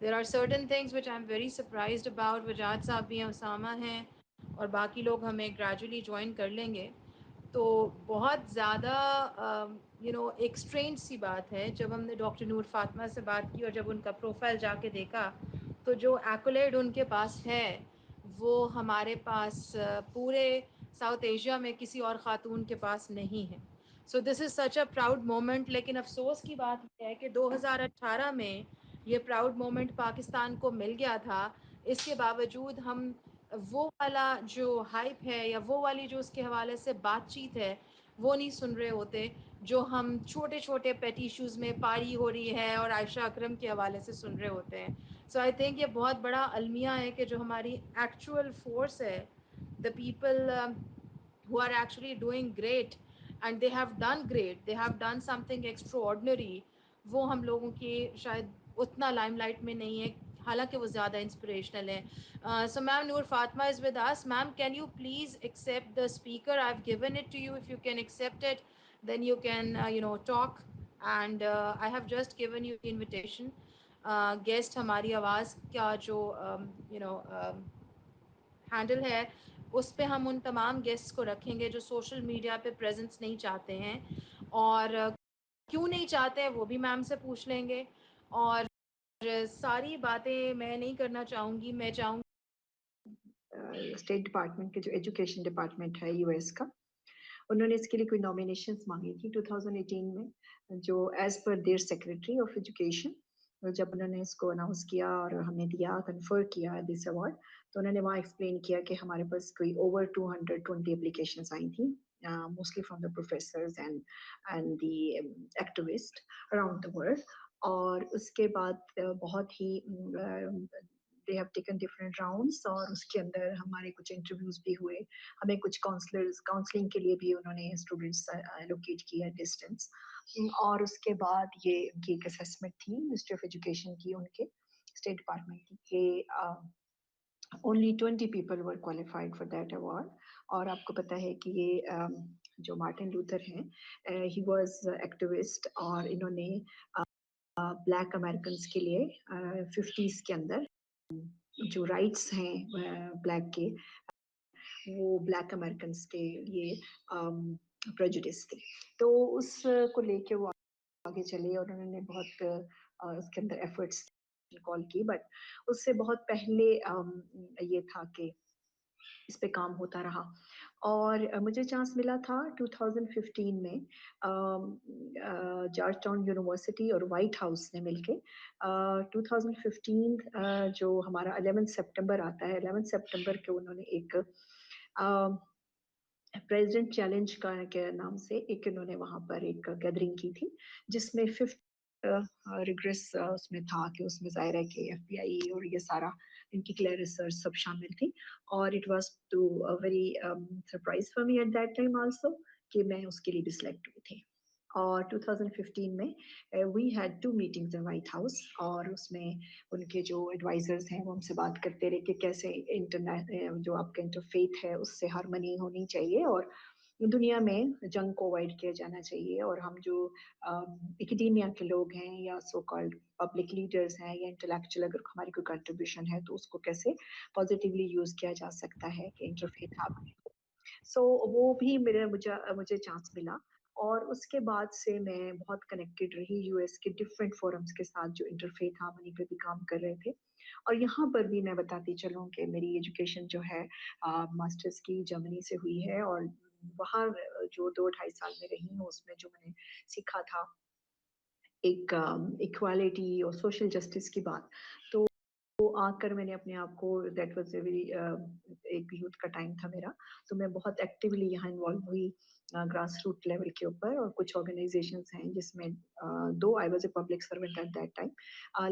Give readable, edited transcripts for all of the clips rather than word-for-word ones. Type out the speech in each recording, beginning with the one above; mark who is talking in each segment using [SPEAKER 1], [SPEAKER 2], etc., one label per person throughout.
[SPEAKER 1] There are certain things which I'm very surprised about. وجاہد صاحب بھی ہیں, اسامہ ہیں, اور باقی لوگ ہمیں گریجولی جوائن کر لیں گے. تو بہت زیادہ ایک اسٹرینج سی بات ہے. جب ہم نے ڈاکٹر نور فاطمہ سے بات کی اور جب ان کا پروفائل جا کے دیکھا, تو جو ایکولیڈ ان کے پاس ہے وہ ہمارے پاس پورے ساؤتھ ایشیا میں کسی اور خاتون کے پاس نہیں ہے. سو دس از سچ اے پراؤڈ مومنٹ. لیکن افسوس کی بات یہ ہے کہ 2018 میں یہ پراؤڈ مومنٹ پاکستان کو مل گیا تھا. اس کے باوجود ہم وہ والا جو ہائپ ہے یا وہ والی جو اس کے حوالے سے بات چیت ہے وہ نہیں سن رہے ہوتے, جو ہم چھوٹے چھوٹے پیٹ ایشوز میں پاری ہو رہی ہے اور عائشہ اکرم کے حوالے سے سن رہے ہوتے ہیں. سو آئی تھنک یہ بہت بڑا المیہ ہے کہ جو ہماری ایکچوئل فورس ہے, the people who are actually doing great and they have done great, they have done something extraordinary, وہ ہم لوگوں کی شاید اتنا لائم لائٹ میں نہیں ہے, حالانکہ وہ زیادہ انسپریشنل ہیں. So ma'am, Noor Fatma is with us. Ma'am, can you please accept the speaker? I've given it to you. If you can accept it, then you can talk. And I have just given you the invitation. Guest ہماری آواز کا جو handle ہے, اس پہ ہم ان تمام guests کو رکھیں گے جو سوشل میڈیا پہ پریزنس نہیں چاہتے ہیں, اور کیوں نہیں چاہتے ہیں وہ بھی میم سے پوچھ لیں گے. اور ساری باتیں میں نہیں کرنا چاہوں گی, میں چاہوں
[SPEAKER 2] اسٹیٹ ڈپارٹمنٹ کے جو ایجوکیشن ڈپارٹمنٹ ہے یو ایس کا, انہوں نے اس کے لیے کوئی نامینیشنز مانگی تھی 2018 میں, جو as per their secretary of education. جب انہوں نے اس کو اناؤنس کیا اور ہمیں دیا, کنفر کیا دس ایوارڈ, تو انہوں نے وہاں ایکسپلین کیا کہ ہمارے پاس کوئی اوور 220 اپلیکیشنز آئی تھیں, mostly from the professors and the activist around the world. اور اس کے بعد بہت ہی they have taken different rounds, اور اس کے اندر ہمارے کچھ انٹرویوز بھی ہوئے, ہمیں کچھ کاؤنسلنگ کے لیے بھی انہوں نے اسٹوڈینٹس الوکیٹ کیا ڈسٹینس. اور اس کے بعد یہ ان کی ایک اسیسمنٹ تھی منسٹری آف ایجوکیشن کی, ان کے اسٹیٹ ڈپارٹمنٹ کی, کہ only 20 people were qualified for that award. اور آپ کو پتہ ہے کہ یہ جو مارٹن لوتھر ہیں, he was activist, اور انہوں نے بلیک امریکنس کے لیے 50s کے اندر جو رائٹس ہیں بلیک کے, وہ بلیک امریکنس کے لیے پریجوڈس تھے. تو اس کو لے کے وہ آگے چلے, اور انہوں نے بہت اس کے اندر ایفرٹس کال کی. بٹ اس سے بہت پہلے یہ تھا کہ اس پہ کام ہوتا رہا, اور مجھے چانس ملا تھا 2015 میں جارج ٹاؤن یونیورسٹی اور وائٹ ہاؤس نے مل کے 2015 جو ہمارا 11 سپٹمبر آتا ہے, 11 سپٹمبر کے انہوں نے ایک پریزیڈنٹ چیلنج کے نام سے ایک انہوں نے وہاں پر ایک گیدرنگ کی تھی, جس میں 5 ریگریس اس میں تھا, کہ اس میں ظاہر ہے کہ ایف بی آئی اور یہ سارا ان کی کلیئر ریسرچ سب شامل تھی. اور it was too very surprise for me at that time also کہ میں اس کے لیے بھی سلیکٹ ہوئی تھی. اور 2015 میں we had 2 meetings in White House, اور اس میں ان کے جو ایڈوائزرز ہیں وہ ہم سے بات کرتے رہے کہ کیسے انٹرنیٹ جو آپ کا انٹرفیتھ ہے اس سے ہارمنی ہونی چاہیے, اور دنیا میں جنگ کو اوائڈ کیا جانا چاہیے, اور ہم جو اکیڈیمیا کے لوگ ہیں یا سو کالڈ پبلک لیڈرز ہیں یا انٹلیکچوئل, اگر ہماری کوئی کنٹریبیوشن ہے تو اس کو کیسے پازیٹیولی یوز کیا جا سکتا ہے کہ انٹرفیتھ ہارمنی. سو وہ بھی مجھے چانس ملا, اور اس کے بعد سے میں بہت کنیکٹڈ رہی یو ایس کے ڈفرینٹ فورمز کے ساتھ جو انٹرفیتھ ہارمنی پہ بھی کام کر رہے تھے. اور یہاں پر بھی میں بتاتی چلوں کہ میری ایجوکیشن جو ہے ماسٹرز کی جرمنی سے ہوئی ہے, اور وہاں جو 2-2.5 سال میں رہی ہوں, اس میں جو میں نے سیکھا تھا ایک ایکوالٹی اور سوشل جسٹس کی بات, تو آ کر میں نے اپنے آپ کو دیٹ واز اے ویری ایک یوتھ کا ٹائم تھا میرا, تو میں بہت ایکٹیولی یہاں انوالو ہوئی گراس روٹ لیول کے اوپر, اور کچھ آرگنائزیشنز ہیں جس میں دو I was a public servant at that time,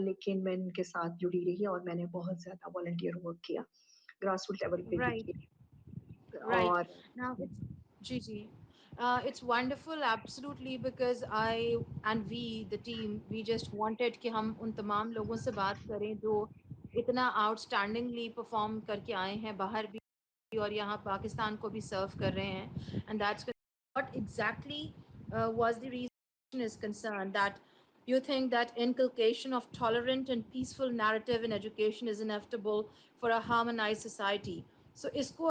[SPEAKER 2] لیکن میں ان کے ساتھ جڑی رہی, اور میں نے بہت زیادہ والنٹیئر ورک کیا گراس روٹ لیول پہ بھی
[SPEAKER 1] رائٹ
[SPEAKER 2] کیا.
[SPEAKER 1] رائٹ
[SPEAKER 2] اور
[SPEAKER 1] ناؤ جی it's wonderful absolutely because I and we the team we just wanted کہ ہم ان تمام لوگوں سے بات کریں جو اتنا آؤٹ اسٹینڈنگلی پرفارم کر کے آئے ہیں باہر بھی اور یہاں پاکستان کو بھی سرو کر رہے ہیں. And that's what exactly was the reason is concerned that You think that inculcation of tolerant and peaceful narrative in education is inevitable for a harmonized society. So isko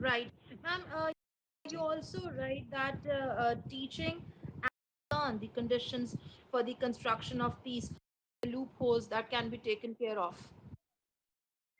[SPEAKER 1] right. Ma'am, you also write that teaching learn the conditions for the construction of peace, loopholes that can be taken care of.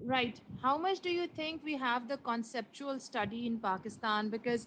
[SPEAKER 1] right how much do you think we have the conceptual study in Pakistan? Because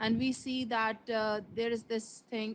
[SPEAKER 1] and we see that there is this thing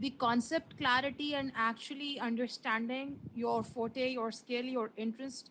[SPEAKER 1] The concept clarity and actually understanding your forte, your skill, your interest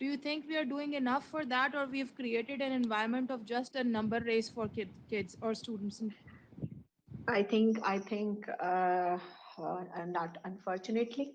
[SPEAKER 1] Do you think we are doing enough for that, or we've created an environment of just a number race for kids or students?
[SPEAKER 2] I think not unfortunately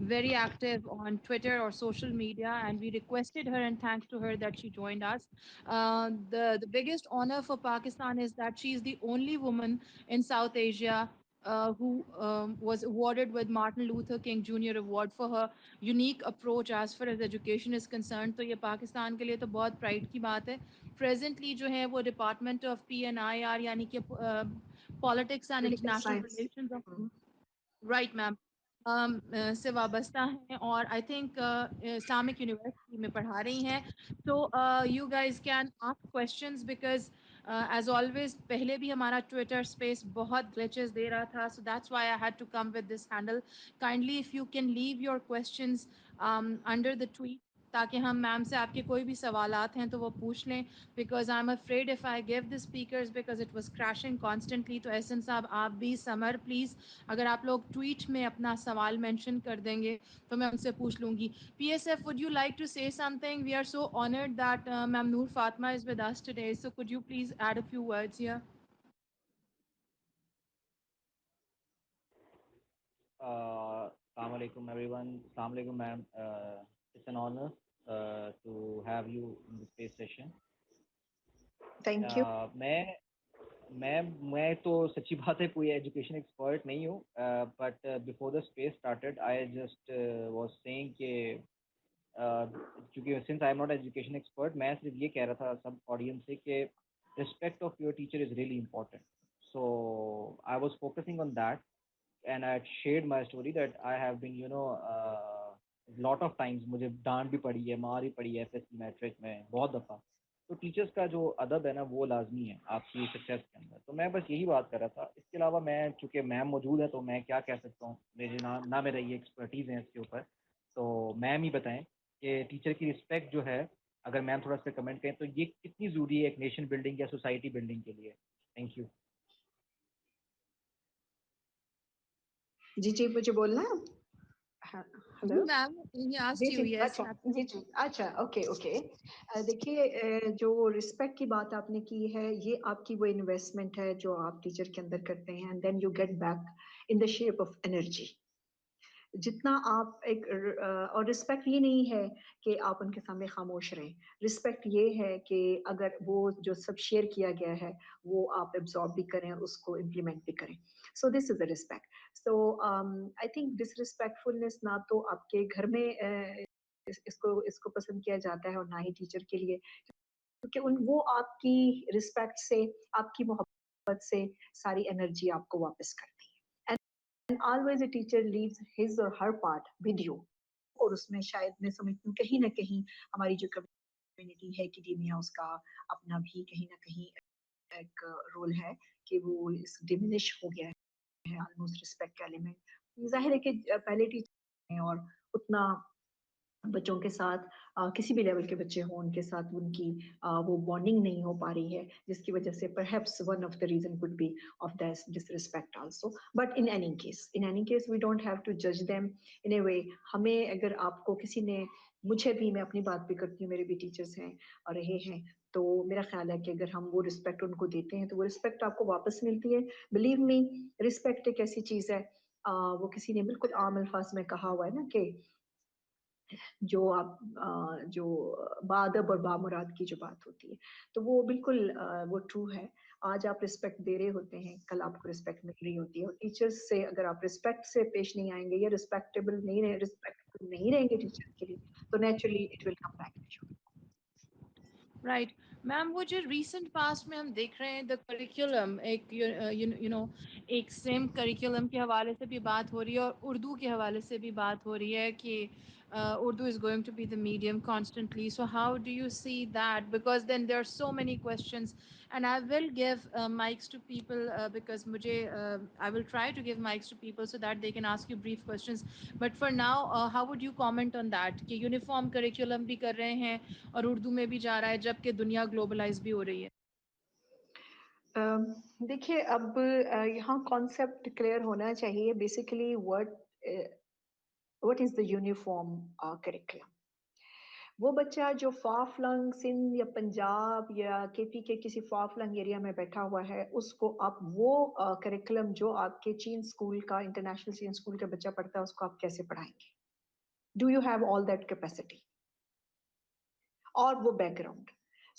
[SPEAKER 1] very active on Twitter or social media, and we requested her and thanks to her that she joined us. The biggest honor for Pakistan is that she is the only woman in South Asia who was awarded with Martin Luther King Jr. Award for her unique approach as far as education is concerned. تو یہ پاکستان کے لیے تو بہت pride کی بات ہے. Presently جو ہے وہ ڈپارٹمنٹ آف PNIR یعنی کہ politics and
[SPEAKER 2] Political
[SPEAKER 1] international
[SPEAKER 2] science.
[SPEAKER 1] Relations of
[SPEAKER 2] Hmm.
[SPEAKER 1] Right ma'am سے وابستہ ہیں اور آئی تھنک اسلامک یونیورسٹی میں پڑھا رہی ہیں. تو you guys can ask questions because as always پہلے بھی ہمارا ٹویٹر اسپیس بہت گلیچز دے رہا تھا, so that's why I had to come with this handle. Kindly if you can leave your questions under the tweet تاکہ ہم میم سے آپ کے کوئی بھی سوالات ہیں تو وہ پوچھ لیں, because I am afraid if I give the speakers because it was crashing constantly. تو احسن صاحب آپ بھی سمر پلیز اگر آپ لوگ ٹویٹ میں اپنا سوال مینشن کر دیں گے تو میں ان سے پوچھ لوں گی. P S F would you like to say something? We are so honoured that ma'am Noor Fatima is with us today, so could you please add a few words here?
[SPEAKER 3] Assalamu alaikum everyone. Assalamu alaikum ma'am. It's an honor to have you in this space session.
[SPEAKER 2] Thank you.
[SPEAKER 3] میں تو سچی بات ہے کوئی education expert نہیں ہوں, but before the space started I just was seeing کہ کیونکہ since I am not education expert, میں صرف یہ کہہ رہا تھا سب آڈینس سے کہ respect of your teacher is really important. So I was focusing on that and I had shared my story that I have been, lot of times مجھے ڈانٹ بھی پڑی ہے, مار بھی پڑی ہے FSC میٹرک میں بہت دفعہ. تو ٹیچرس کا جو ادب ہے نا وہ لازمی ہے آپ کی سکسیس کے اندر. تو میں بس یہی بات کر رہا تھا. اس کے علاوہ میں چونکہ میم موجود ہے تو میں کیا کہہ سکتا ہوں, میرے نہ میرا یہ ایکسپرٹیز ہے اس کے اوپر. تو میم ہی بتائیں کہ ٹیچر کی رسپیکٹ جو ہے, اگر میم تھوڑا سا کمنٹ کریں تو یہ کتنی ضروری ہے ایک نیشن بلڈنگ یا سوسائٹی بلڈنگ کے لیے. Thank you.
[SPEAKER 2] جی جی مجھے بولنا ہے.
[SPEAKER 1] جی
[SPEAKER 2] ہلو.
[SPEAKER 1] میم he asked
[SPEAKER 2] جی
[SPEAKER 1] you,
[SPEAKER 2] جی
[SPEAKER 1] yes.
[SPEAKER 2] اچھا جی جی اچھا اوکے اوکے. دیکھیے جو رسپیکٹ کی بات آپ نے کی ہے یہ آپ کی وہ انویسٹمنٹ ہے جو آپ ٹیچر کے اندر کرتے ہیں, and then you get back in the shape of energy. جتنا آپ ایک اور رسپیکٹ یہ نہیں ہے کہ آپ ان کے سامنے خاموش رہیں. رسپیکٹ یہ ہے کہ اگر وہ جو سب شیئر کیا گیا ہے وہ آپ ایبزارب بھی کریں, اس کو امپلیمنٹ بھی کریں. سو دس از اے رسپیکٹ. سو آئی تھنک ڈس ریسپیکٹفلنس نہ تو آپ کے گھر میں اس کو پسند کیا جاتا ہے اور نہ ہی ٹیچر کے لیے, کیونکہ وہ آپ کی رسپیکٹ سے, آپ کی محبت سے ساری انرجی آپ کو واپس کرتی ہے. And always a teacher leaves his or her part with you. اور اس میں شاید میں سمجھتی ہوں کہیں نہ کہیں ہماری جو کمیونٹی ہے ایکیڈیمیا, اس کا اپنا بھی کہیں نہ کہیں ایک رول ہے کہ وہ ڈیمینش ہو گیا ہے آلموسٹ رسپیکٹ کا ایلیمنٹ. ظاہر ہے کہ پہلے ٹیچر ہیں اور اتنا بچوں کے ساتھ کسی بھی لیول کے بچے ہوں ان کے ساتھ ان کی وہ بانڈنگ نہیں ہو پا رہی ہے, جس کی وجہ سے perhaps one of the reason could be of this disrespect also. But in any case we don't have to judge them in a way. ہمیں اگر آپ کو کسی نے, مجھے بھی, میں اپنی بات بھی کرتی ہوں, میرے بھی ٹیچرس ہیں اور رہے ہیں, تو میرا خیال ہے کہ اگر ہم وہ رسپیکٹ ان کو دیتے ہیں تو وہ رسپیکٹ آپ کو واپس ملتی ہے. بلیو می, رسپیکٹ ایک ایسی چیز ہے, وہ کسی نے بالکل عام الفاظ میں کہا ہوا ہے نا کہ جو آپ جو بادب اور بامراد کی جو بات ہوتی ہے, تو وہ بالکل وہ ٹرو ہے. آج آپ رسپیکٹ دے رہے ہوتے ہیں, کل آپ کو رسپیکٹ مل رہی ہوتی ہے. اور ٹیچرز سے اگر آپ رسپیکٹ سے پیش نہیں آئیں گے یا رسپیکٹیبل نہیں رہیں گے ٹیچر کے لیے, تو naturally it will come back.
[SPEAKER 1] Right ma'am, وہ جو ریسنٹ پاسٹ میں ہم دیکھ رہے ہیں دا کریکولم, ایک ایک سیم کریکولم کے حوالے سے بھی بات ہو رہی ہے اور اردو کے حوالے سے بھی بات ہو رہی ہے کہ Urdu is going to be the medium constantly. So how do you see that, because then there are so many questions and I will give mics to people because مجھے I will try to give mics to people so that they can ask you brief questions. But for now how would you comment on that کہ uniform curriculum بھی کر رہے ہیں اور اردو میں بھی جا رہا ہے جبکہ دنیا گلوبلائز بھی ہو رہی ہے.
[SPEAKER 2] دیکھیے اب یہاں کانسیپٹ کلیئر ہونا چاہیے. Basically what is the uniform curriculum. وہ بچہ جو فافلنگ سندھ یا پنجاب یا کے پی کے کسی فافلنگ ایریا میں بیٹھا ہوا ہے, اس کو آپ وہ کریکولم جو آپ کے چین اسکول کا, انٹرنیشنل چین اسکول کا بچہ پڑھتا ہے, اس کو آپ کیسے پڑھائیں گے؟ Do you have all that capacity اور وہ back ground?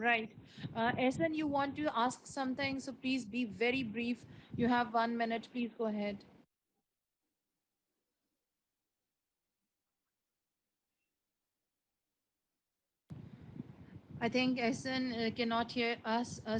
[SPEAKER 1] Right. Ehsan, you want to ask something, so please be very brief. You have 1 minute. Please go ahead. I think Ehsan cannot hear us.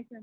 [SPEAKER 1] Ehsan.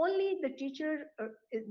[SPEAKER 2] Only the teacher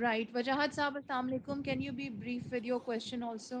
[SPEAKER 1] Right. Wajahat Saab, Assalamu alaikum. Can you be brief with your question also?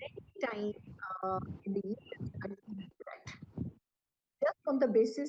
[SPEAKER 2] many time in the years I see that just on the basis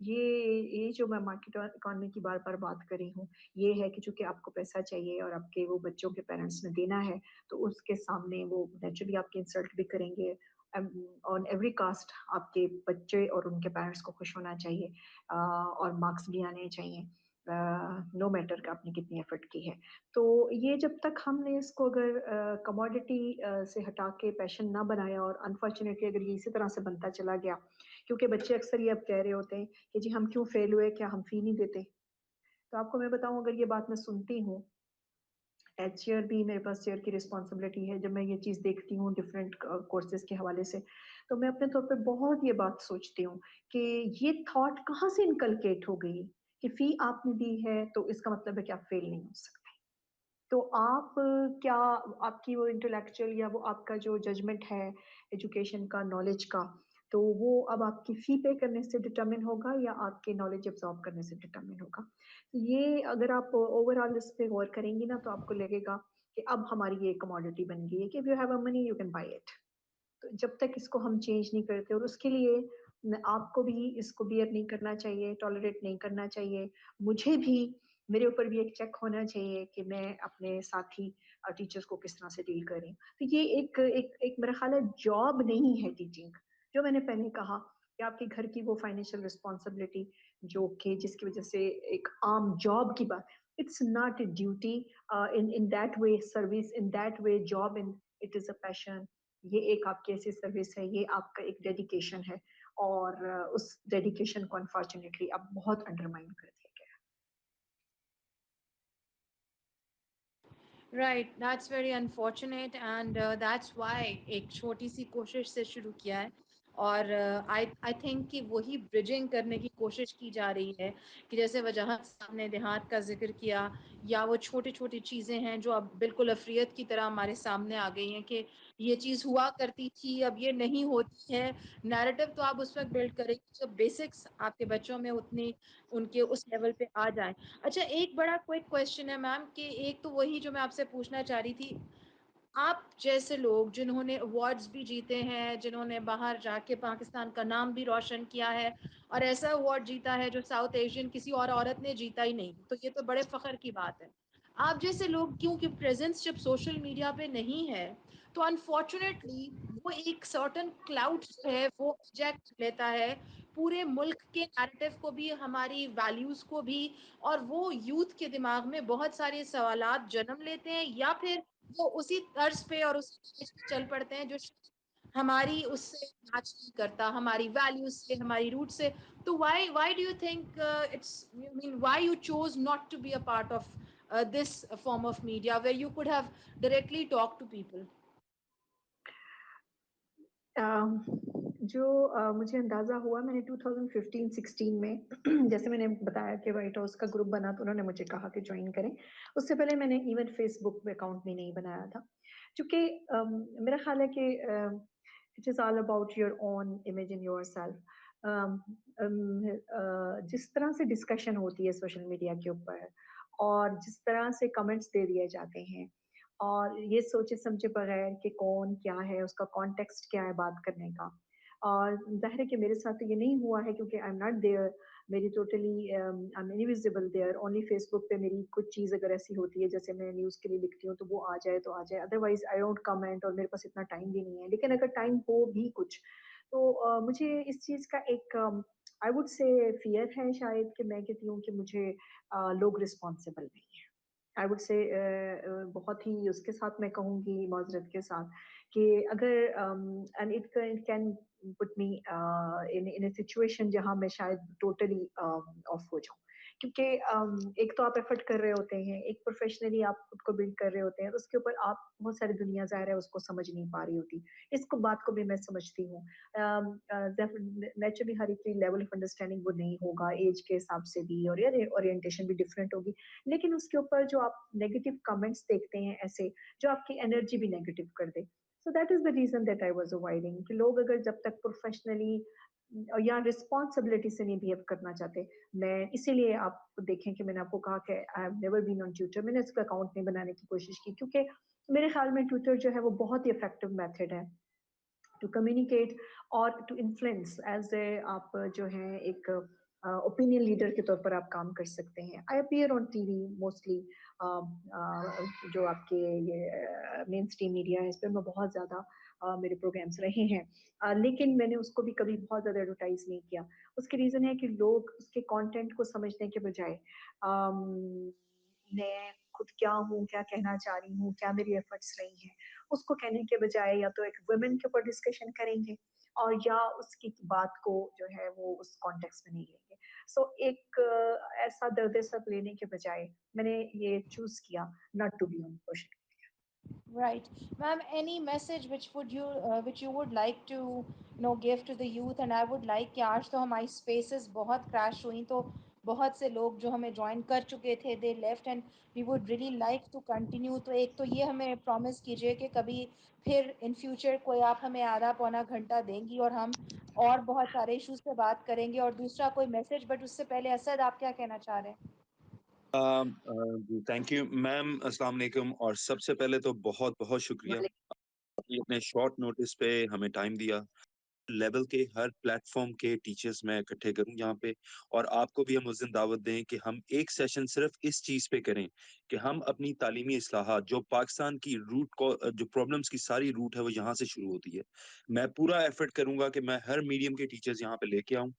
[SPEAKER 2] یہ جو میں market economy کی بار بار بات کر رہی ہوں، یہ ہے کہ چونکہ آپ کو پیسہ چاہیے اور آپ کے وہ بچوں کے پیرنٹس نے دینا ہے، تو اس کے سامنے وہ نیچرلی آپ کی انسلٹ بھی کریں گے. آن ایوری کاسٹ آپ کے بچے اور ان کے پیرنٹس کو خوش ہونا چاہیے اور مارکس بھی آنے چاہیے، نو میٹر کہ آپ نے کتنی ایفرٹ کی ہے. تو یہ جب تک ہم نے اس کو اگر کموڈٹی سے ہٹا کے پیشن نہ بنایا، اور انفارچونیٹلی اگر یہ اسی طرح سے بنتا چلا گیا، کیونکہ بچے اکثر یہ اب کہہ رہے ہوتے ہیں کہ جی ہم کیوں فیل ہوئے، کیا ہم فی نہیں دیتے. تو آپ کو میں بتاؤں، اگر یہ بات میں سنتی ہوں، ایز چیئر بھی میرے پاس چیئر کی رسپانسبلٹی ہے، جب میں یہ چیز دیکھتی ہوں ڈفرینٹ کورسز کے حوالے سے، تو میں اپنے طور پہ بہت یہ بات سوچتی ہوں کہ یہ تھاٹ کہاں سے انکلکیٹ ہو گئی کہ فی آپ نے دی ہے تو اس کا مطلب ہے کہ آپ فیل نہیں ہو سکتے. تو آپ کیا، آپ کی وہ انٹلیکچوئل یا وہ آپ کا جو ججمنٹ ہے ایجوکیشن کا، نالج کا، تو وہ اب آپ کی فی پے کرنے سے ڈٹرمن ہوگا یا آپ کے نالج ابزارب کرنے سے ڈٹرمن ہوگا. یہ اگر آپ اوور آل اس پہ غور کریں گی نا، تو آپ کو لگے گا کہ اب ہماری یہ کموڈٹی بن گئی ہے کہ if you have a money you can buy it. تو جب تک اس کو ہم چینج نہیں کرتے، اور اس کے لیے آپ کو بھی اس کو بیئر نہیں کرنا چاہیے، ٹالریٹ نہیں کرنا چاہیے، مجھے بھی، میرے اوپر بھی ایک چیک ہونا چاہیے کہ میں اپنے ساتھی ٹیچرز کو کس طرح سے ڈیل کریں. تو یہ ایک میرا خیال ہے جاب نہیں ہے ٹیچنگ. جو میں نے پہلے کہا کہ آپ کے گھر کی وہ فائنینشیل رسپانسبلٹی جو کہ جس کی وجہ سے ایک عام جاب کی بات، it's not a duty in that way service, in that way job, in it is a passion. یہ ایک آپ کی ایسی سروس ہے، یہ آپ کا ایک ڈیڈیکیشن ہے، اور اس ڈیڈیکیشن کو انفارچونیٹلی اب بہت انڈرمائن کر دیا گیا.
[SPEAKER 1] Right, that's very unfortunate and that's why ایک چھوٹی سی کوشش سے شروع کیا ہے، اور I think کہ وہی بریجنگ کرنے کی کوشش کی جا رہی ہے کہ جیسے وجاہت صاحب نے دیہات کا ذکر کیا، یا وہ چھوٹی چھوٹی چیزیں ہیں جو اب بالکل افریت کی طرح ہمارے سامنے آ گئی ہیں کہ یہ چیز ہوا کرتی تھی اب یہ نہیں ہوتی ہے. نیریٹو تو آپ اس وقت بلڈ کریں گے جب بیسکس آپ کے بچوں میں اتنی ان کے اس لیول پہ آ جائیں. اچھا، ایک بڑا کوئک کویسچن ہے میم، کہ ایک تو وہی جو میں آپ سے پوچھنا چاہ رہی تھی، آپ جیسے لوگ جنہوں نے ایوارڈز بھی جیتے ہیں، جنہوں نے باہر جا کے پاکستان کا نام بھی روشن کیا ہے، اور ایسا ایوارڈ جیتا ہے جو ساؤتھ ایشین کسی اور عورت نے جیتا ہی نہیں، تو یہ تو بڑے فخر کی بات ہے. آپ جیسے لوگ کیونکہ پریزنس جب سوشل میڈیا پہ نہیں ہے، تو انفارچونیٹلی وہ ایک سرٹن کلاؤڈ جو ہے وہ ایجیکٹ لیتا ہے پورے ملک کے نیریٹو کو بھی، ہماری ویلیوز کو بھی، اور وہ یوتھ کے دماغ میں بہت سارے سوالات جنم لیتے ہیں، یا پھر وہ اسی طرز پہ اور اسی چیز پہ چل پڑتے ہیں جو ہماری اس سے میچ نہیں کرتا، ہماری ویلیوز سے، ہماری روٹ سے. تو why do you think it's main why you choose not to be a part of this form of media where you could have directly talked to people?
[SPEAKER 2] جو مجھے اندازہ ہوا، میں نے 2015-16 میں جیسے میں نے بتایا کہ وائٹ ہاؤس کا گروپ بنا تو انہوں نے مجھے کہا کہ جوائن کریں. اس سے پہلے میں نے ایون فیس بک پہ اکاؤنٹ بھی نہیں بنایا تھا، چونکہ میرا خیال ہے کہ it is all about your own image in your self. جس طرح سے ڈسکشن ہوتی ہے سوشل میڈیا کے اوپر، اور جس طرح سے کمنٹس دے دیے جاتے ہیں، اور یہ سوچے سمجھے بغیر کہ کون کیا ہے، اس کا کانٹیکسٹ کیا ہے بات کرنے کا. اور ظاہر ہے کہ میرے ساتھ تو یہ نہیں ہوا ہے کیونکہ آئی ایم ناٹ دیئر، میری totally I am invisible there. Only Facebook پہ میری کچھ چیز اگر ایسی ہوتی ہے جیسے میں نیوز کے لیے لکھتی ہوں تو وہ آ جائے تو آ جائے، ادروائز آئی ڈونٹ کمنٹ، اور میرے پاس اتنا ٹائم بھی نہیں ہے. لیکن اگر ٹائم ہو بھی کچھ تو مجھے اس چیز کا ایک آئی وڈ سے فیئر ہے شاید، کہ میں کہتی ہوں کہ مجھے لوگ رسپانسیبل نہیں ہیں. آئی وڈ سے بہت ہی اس کے ساتھ میں کہوں گی معذرت کے ساتھ کہ اگر and it can put me in a situation جہاں میں شاید ٹوٹلی آف ہو جاؤں. کیونکہ ایک تو آپ ایفرٹ کر رہے ہوتے ہیں، ایک پروفیشنلی آپ خود کو بلڈ کر رہے ہوتے ہیں، اس کے اوپر آپ بہت ساری دنیا ظاہر ہے اس کو سمجھ نہیں پا رہی ہوتی. اس کو بات کو بھی میں سمجھتی ہوں، نیچرلی ہر ایک کی لیول آف انڈرسٹینڈنگ وہ نہیں ہوگا، ایج کے حساب سے بھی، اور اورینٹیشن بھی ڈفرینٹ ہوگی. لیکن اس کے اوپر جو آپ نیگیٹو کمنٹس دیکھتے ہیں ایسے جو آپ کی انرجی بھی نیگیٹو کر دے، so that is the reason that I was avoiding. کہ لوگ اگر جب تک پروفیشنلی یا رسپانسبلٹی سے نہیں بہیو کرنا چاہتے، میں اسی لیے آپ دیکھیں کہ میں نے آپ کو کہا کہ I have never been on Twitter. میں نے اس کا اکاؤنٹ نہیں بنانے کی کوشش کی کیونکہ میرے خیال میں ٹویٹر جو ہے وہ بہت ہی افیکٹو میتھڈ ہے ٹو کمیونیکیٹ اور ٹو انفلوئنس. ایز اے آپ جو ہیں ایک اوپینین لیڈر کے طور پر آپ کام کر سکتے ہیں. I appear on T V mostly, جو آپ کے یہ مین اسٹریم میڈیا ہے اس پہ میں بہت زیادہ میرے پروگرامس رہے ہیں, لیکن میں نے اس کو بھی کبھی بہت زیادہ ایڈورٹائز نہیں کیا. اس کی ریزن ہے کہ لوگ اس کے کانٹینٹ کو سمجھنے کے بجائے میں خود کیا ہوں, کیا کہنا چاہ رہی ہوں, کیا میری ایفرٹس رہی ہیں, اس کو کہنے کے بجائے یا تو ایک ویمن کے اوپر ڈسکشن کریں گے اور یا اس کی بات کو جو ہے وہ اس کانٹیکس میں نہیں لیں گے. سو ایک ایسا درد سب لینے کے بجائے میں نے یہ چوز کیا not to be on social.
[SPEAKER 1] Right. Ma'am, any message which you would like to give to the youth? And I would like کہ آج تو ہماری spaces بہت crash ہوئی, تو بہت سے لوگ جو ہمیں join کر چکے تھے they left and we would really like to continue. تو ایک تو یہ ہمیں promise کیجئے کہ کبھی پھر in future کوئی آپ ہمیں آدھا پونا گھنٹہ دیں گی اور ہم اور بہت سارے ایشوز پہ بات کریں گے. اور دوسرا کوئی میسج, بٹ اس سے پہلے اسد آپ کیا کہنا چاہ رہے ہیں؟
[SPEAKER 4] جی تھینک یو میم, السلام علیکم. اور سب سے پہلے تو بہت بہت شکریہ اتنے شارٹ نوٹس پہ ہمیں ٹائم دیا. لیول کے ہر پلیٹ فارم کے ٹیچرز میں اکٹھے کروں یہاں پہ, اور آپ کو بھی ہم اس دن دعوت دیں کہ ہم ایک سیشن صرف اس چیز پہ کریں کہ ہم اپنی تعلیمی اصلاحات, جو پاکستان کی روٹ کو جو پرابلمس کی ساری روٹ ہے وہ یہاں سے شروع ہوتی ہے. میں پورا ایفرٹ کروں گا کہ میں ہر میڈیم کے ٹیچرز یہاں پہ لے کے آؤں,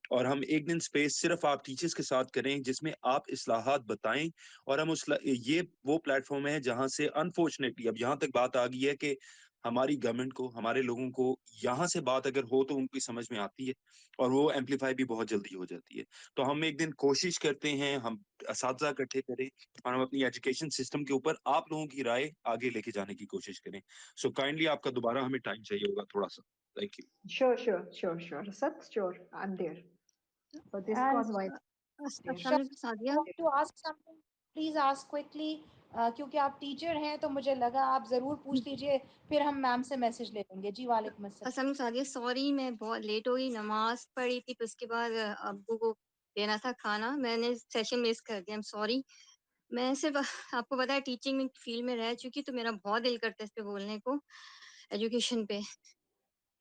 [SPEAKER 4] اور ہم ایک دن سپیس صرف آپ ٹیچرز کے ساتھ کریں جس میں آپ اصلاحات بتائیں. اور ہم یہ وہ پلیٹ فارم ہے جہاں سے انفارچونیٹلی اب یہاں تک بات آ گئی ہے کہ ہماری گورنمنٹ کو, ہمارے لوگوں کو یہاں سے بات اگر ہو تو ان کی سمجھ میں آتی ہے اور وہ ایمپلیفائی بھی بہت جلدی ہو جاتی ہے. تو ہم ایک دن کوشش کرتے ہیں ہم اساتذہ اکٹھے کریں اور ہم اپنی ایجوکیشن سسٹم کے اوپر آپ لوگوں کی رائے آگے لے کے جانے کی کوشش کریں. سو کائنڈلی آپ کا دوبارہ ہمیں ٹائم چاہیے ہوگا تھوڑا سا. Thank you.
[SPEAKER 2] Sure. Sat, sure. I'm there. For this
[SPEAKER 1] And
[SPEAKER 2] cause, why?
[SPEAKER 1] Shah, to ask something, please ask quickly. کیونکہ آپ ٹیچر ہیں تو مجھے لگا آپ ضرور پوچھ لیجئے, پھر ہم میم سے میسج لے لیں گے. جی وعلیکم السلام.
[SPEAKER 5] اسلام سعدیہ, سوری میں بہت لیٹ ہو گئی, نماز پڑھی تھی پھر اس کے بعد ابو کو دینا تھا کھانا, میں نے سیشن مس کر دیا. سوری. میں صرف آپ کو بتایا ٹیچنگ فیلڈ میں رہ چکی, تو میرا بہت دل کرتا ہے اس پہ بولنے کو, ایجوکیشن پہ.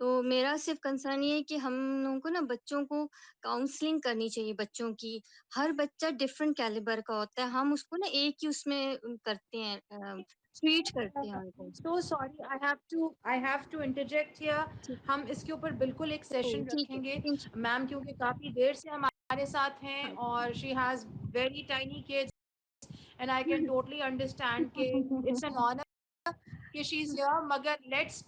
[SPEAKER 5] تو میرا صرف کنسرن یہ ہے کہ ہم لوگوں کو نا بچوں کو کاؤنسلنگ کرنی چاہیے. بچوں کی ہر بچہ ڈفرینٹ کیلیبر کا ہوتا ہے, ہم اس کو نا ایک ہی اس میں کرتے ہیں, ٹریٹ کرتے ہیں ان کو.
[SPEAKER 1] So sorry, I have to interject here. ہم اس کے اوپر بالکل ایک سیشن
[SPEAKER 5] ٹھیک
[SPEAKER 1] رکھیں گے.
[SPEAKER 5] ہے.
[SPEAKER 1] میم کیونکہ کافی دیر سے ہمارے ساتھ ہیں اور she has very tiny kids and I can totally understand کہ it's an honor کہ she is here, مگر let's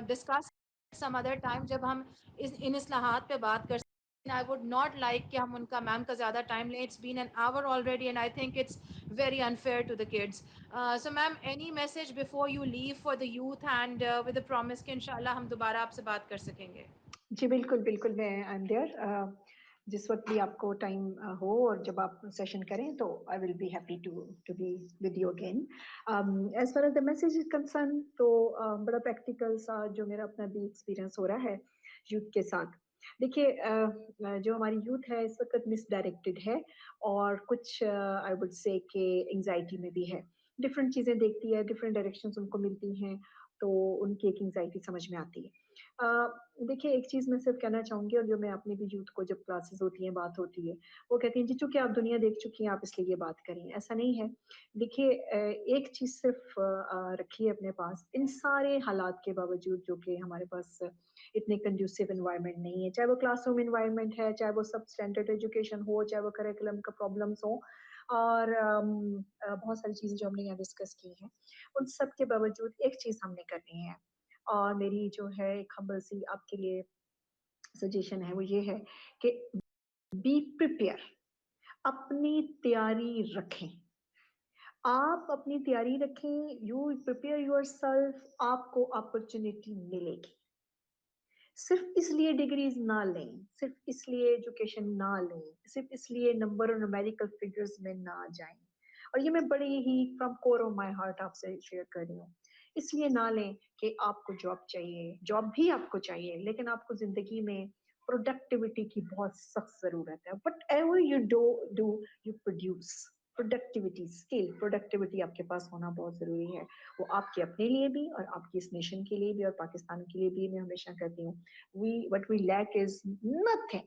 [SPEAKER 1] discuss some other time جب ہم ان اصلاحات پہ بات کر سکتے ہیں. I would not like کہ ہم ان کا میم کا زیادہ ٹائم لیں. It's been an hour already and I think it's very unfair to the kids. So ma'am, any message before you leave for the youth and with the promise کہ انشاءاللہ ہم دوبارہ آپ سے بات کر سکیں گے.
[SPEAKER 2] جی بالکل میں آئی ایم دیئر. جس وقت بھی آپ کو ٹائم ہو اور جب آپ سیشن کریں تو I will be happy to be with you again. As far as the message is concern, تو بڑا پریکٹیکل سا جو میرا اپنا بھی ایکسپیرئنس ہو رہا ہے یوتھ کے ساتھ. دیکھیے جو ہماری یوتھ ہے اس وقت مس ڈائریکٹڈ ہے اور کچھ آئی وڈ سے کہ انگزائٹی میں بھی ہے. ڈفرینٹ چیزیں دیکھتی ہے, ڈفرینٹ ڈائریکشنز ان کو ملتی ہیں, تو ان کی ایک انگزائٹی سمجھ میں آتی ہے. دیکھیے ایک چیز میں صرف کہنا چاہوں گی, اور جو میں اپنے بھی یوتھ کو جب کلاسز ہوتی ہیں بات ہوتی ہے وہ کہتی ہیں جی چونکہ آپ دنیا دیکھ چکی ہیں آپ اس لیے یہ بات کریں. ایسا نہیں ہے. دیکھیے ایک چیز صرف رکھیے اپنے پاس, ان سارے حالات کے باوجود جو کہ ہمارے پاس اتنے کنڈیوسیو انوائرمنٹ نہیں ہے, چاہے وہ کلاس روم انوائرمنٹ ہے, چاہے وہ سب اسٹینڈرڈ ایجوکیشن ہو, چاہے وہ کریکولم کا پرابلمس ہوں, اور بہت ساری چیزیں جو ہم نے یہاں ڈسکس کی ہیں, ان سب کے باوجود ایک چیز ہم نے کرنی ہے. اور میری جو ہے ایک ہمبل سی آپ کے لیے سجیشن ہے وہ یہ ہے کہ بی پریپیئر, اپنی تیاری رکھیں. آپ اپنی تیاری رکھیں, یو پریپیئر یور سیلف, آپ کو اپرچونیٹی ملے گی. صرف اس لیے ڈگریز نہ لیں, صرف اس لیے ایجوکیشن نہ لیں, صرف اس لیے نمبر اور نومیریکل فگرز میں نہ جائیں. اور یہ میں بڑی ہی from core of my heart آپ سے شیئر کر رہی ہوں. اس لیے نہ لیں کہ آپ کو جاب چاہیے, جاب بھی آپ کو چاہیے, لیکن آپ کو زندگی میں پروڈکٹیوٹی کی بہت سخت ضرورت ہے. What ever you do you produce. Productivity skill, productivity آپ کے پاس ہونا بہت ضروری ہے. وہ آپ کے اپنے لیے بھی اور آپ کی اس نیشن کے لیے بھی اور پاکستان کے لیے بھی. میں ہمیشہ کہتی ہوں what we lack is nothing.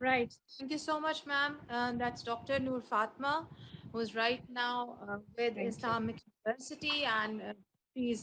[SPEAKER 1] Right. Thank you so much, ma'am. That's Dr. Noor Fatma, who's right now with
[SPEAKER 2] Thank you.
[SPEAKER 1] Islamic University, and she's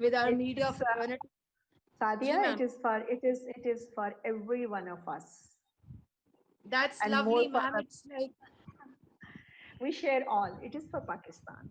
[SPEAKER 1] with our media fraternity.
[SPEAKER 2] Sadia,
[SPEAKER 1] ma'am.
[SPEAKER 2] it is for every one of us.
[SPEAKER 1] That's
[SPEAKER 2] And
[SPEAKER 1] lovely,
[SPEAKER 2] more for
[SPEAKER 1] ma'am.
[SPEAKER 2] the-
[SPEAKER 1] It's like
[SPEAKER 2] we share all. It is for Pakistan.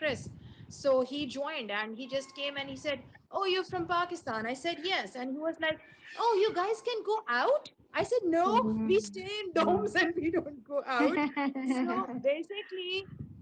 [SPEAKER 1] Chris. So he joined and he just came and he said, "Oh, you're from Pakistan?" I said, "Yes." And he was like, "Oh, you guys can go out?" I said, "No, we stay in domes and we don't go out." So basically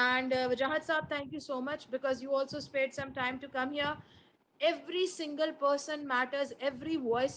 [SPEAKER 1] And Wajahat Saab, thank you so much because you also spared some time to come here. Every single person matters, every voice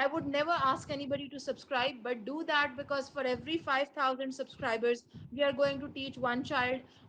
[SPEAKER 1] I would never ask anybody to subscribe, but do that because for every 5,000 subscribers, we are going to teach one child,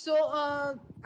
[SPEAKER 1] So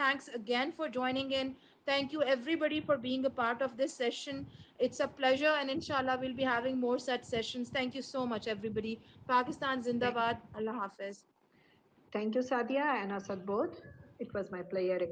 [SPEAKER 1] thanks again for joining in. Thank you everybody for being a part of this session. It's a pleasure, and inshallah we'll be having more such sessions. Thank you so much everybody. Pakistan Zindabad. Allah Hafiz.
[SPEAKER 2] Thank you, Sadia and Asad both. It was my pleasure.